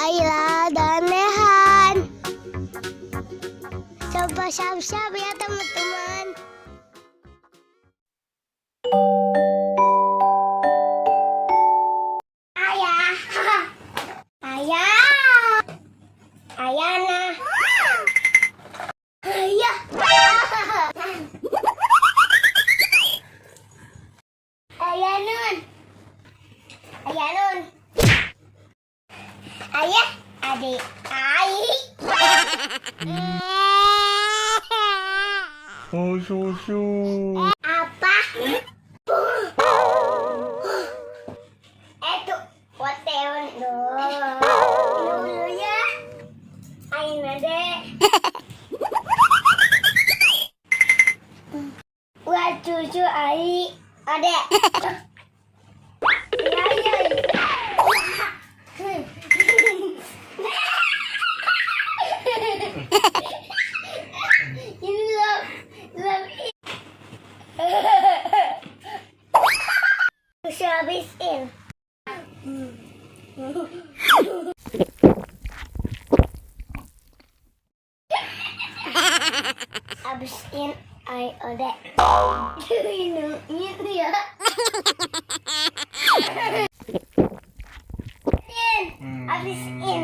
Ayah dan Nehan. Coba siap-siap ya teman-teman. Ayah. Ayah. Ayah nah. Ayah. Ayah Nun. Ayah Nun. Ayah, adik, Ayah. Oh, susu. Apa? Itu hotel dulu ya. Ayo deh. Buat cucu Ayah, adek. Ya, ya. Ini lebih bisa habisin. Habisin ay odek. Ini ya. Habisin.